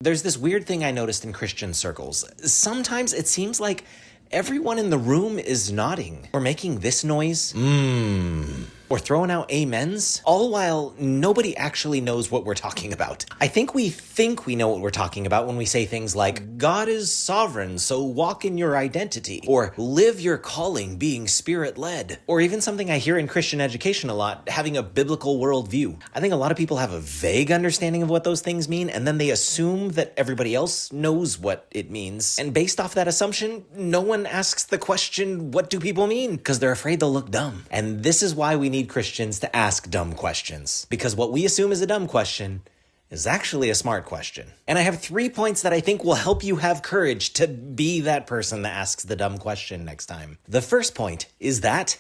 There's this weird thing I noticed in Christian circles. Sometimes it seems like everyone in the room is nodding or making this noise. Or throwing out amens, all while nobody actually knows what we're talking about. I think we know what we're talking about when we say things like, God is sovereign, so walk in your identity, or live your calling being spirit-led, or even something I hear in Christian education a lot, having a biblical worldview. I think a lot of people have a vague understanding of what those things mean, and then they assume that everybody else knows what it means. And based off that assumption, no one asks the question, what do people mean? Because they're afraid they'll look dumb. And this is why we need Christians to ask dumb questions, because what we assume is a dumb question is actually a smart question. And I have 3 points that I think will help you have courage to be that person that asks the dumb question next time. The first point is that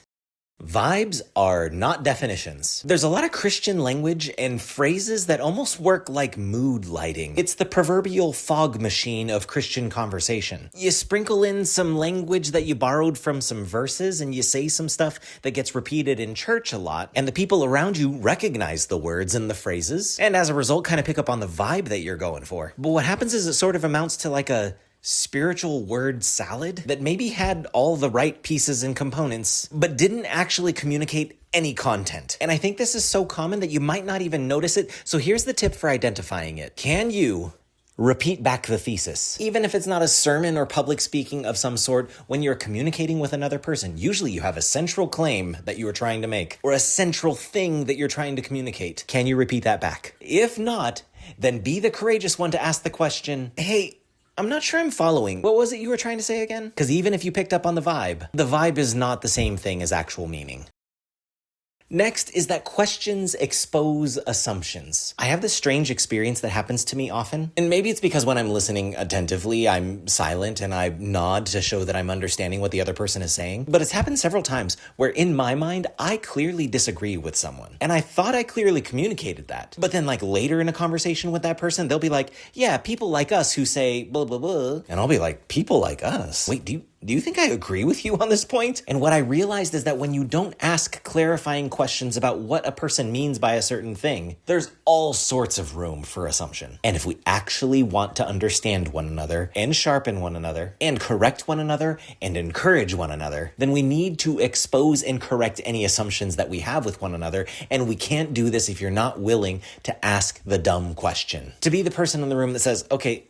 vibes are not definitions. There's a lot of Christian language and phrases that almost work like mood lighting. It's the proverbial fog machine of Christian conversation. You sprinkle in some language that you borrowed from some verses, and you say some stuff that gets repeated in church a lot, and the people around you recognize the words and the phrases, and as a result kind of pick up on the vibe that you're going for. But what happens is it sort of amounts to like a spiritual word salad that maybe had all the right pieces and components, but didn't actually communicate any content. And I think this is so common that you might not even notice it. So here's the tip for identifying it. Can you repeat back the thesis? Even if it's not a sermon or public speaking of some sort, when you're communicating with another person, usually you have a central claim that you are trying to make, or a central thing that you're trying to communicate. Can you repeat that back? If not, then be the courageous one to ask the question, hey, I'm not sure I'm following. What was it you were trying to say again? Because even if you picked up on the vibe is not the same thing as actual meaning. Next is that questions expose assumptions. I have this strange experience that happens to me often, and maybe it's because when I'm listening attentively, I'm silent and I nod to show that I'm understanding what the other person is saying. But it's happened several times where in my mind, I clearly disagree with someone, and I thought I clearly communicated that. But then like later in a conversation with that person, they'll be like, yeah, people like us who say blah, blah, blah. And I'll be like, people like us? Wait, do you think I agree with you on this point? And what I realized is that when you don't ask clarifying questions about what a person means by a certain thing, there's all sorts of room for assumption. And if we actually want to understand one another and sharpen one another and correct one another and encourage one another, then we need to expose and correct any assumptions that we have with one another. And we can't do this if you're not willing to ask the dumb question. To be the person in the room that says, okay,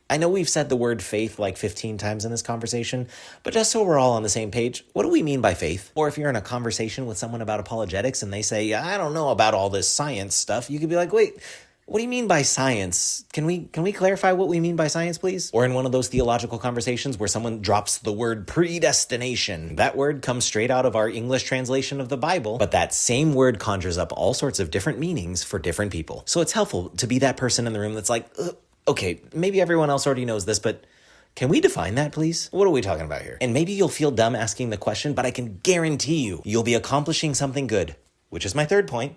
I know we've said the word faith like 15 times in this conversation, but just so we're all on the same page, what do we mean by faith? Or if you're in a conversation with someone about apologetics and they say, I don't know about all this science stuff, you could be like, wait, what do you mean by science? Can we clarify what we mean by science, please? Or in one of those theological conversations where someone drops the word predestination. That word comes straight out of our English translation of the Bible, but that same word conjures up all sorts of different meanings for different people. So it's helpful to be that person in the room that's like, okay, maybe everyone else already knows this, but can we define that, please? What are we talking about here? And maybe you'll feel dumb asking the question, but I can guarantee you'll be accomplishing something good, which is my third point.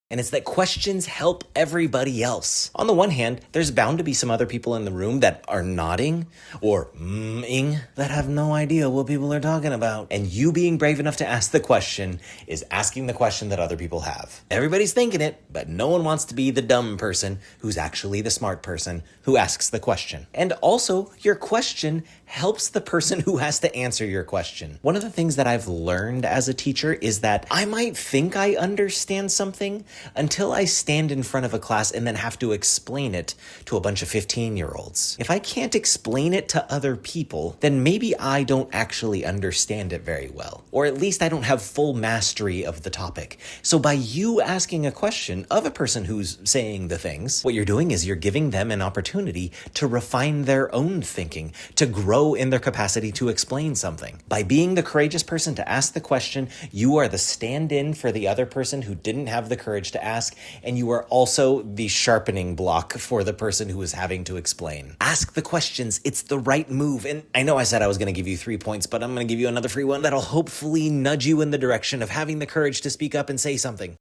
And it's that questions help everybody else. On the one hand, there's bound to be some other people in the room that are nodding or ing that have no idea what people are talking about. And you being brave enough to ask the question is asking the question that other people have. Everybody's thinking it, but no one wants to be the dumb person who's actually the smart person who asks the question. And also, your question helps the person who has to answer your question. One of the things that I've learned as a teacher is that I might think I understand something until I stand in front of a class and then have to explain it to a bunch of 15-year-olds. If I can't explain it to other people, then maybe I don't actually understand it very well. Or at least I don't have full mastery of the topic. So by you asking a question of a person who's saying the things, what you're doing is you're giving them an opportunity to refine their own thinking, to grow in their capacity to explain something. By being the courageous person to ask the question, you are the stand-in for the other person who didn't have the courage to ask, and you are also the sharpening block for the person who is having to explain. Ask the questions. It's the right move. And I know I said I was going to give you 3 points, but I'm going to give you another free one that'll hopefully nudge you in the direction of having the courage to speak up and say something.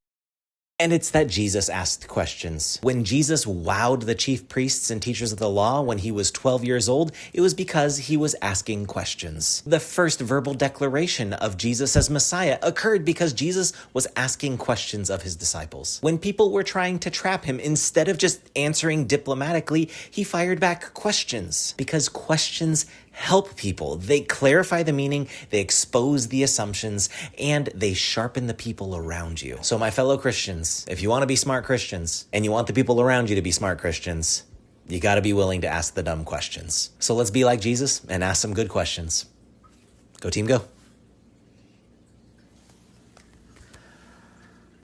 And it's that Jesus asked questions. When Jesus wowed the chief priests and teachers of the law when he was 12 years old, it was because he was asking questions. The first verbal declaration of Jesus as Messiah occurred because Jesus was asking questions of his disciples. When people were trying to trap him, instead of just answering diplomatically, he fired back questions. Because questions help people. They clarify the meaning, they expose the assumptions, and they sharpen the people around you. So my fellow Christians, if you want to be smart Christians, and you want the people around you to be smart Christians, you got to be willing to ask the dumb questions. So let's be like Jesus and ask some good questions. Go team, go.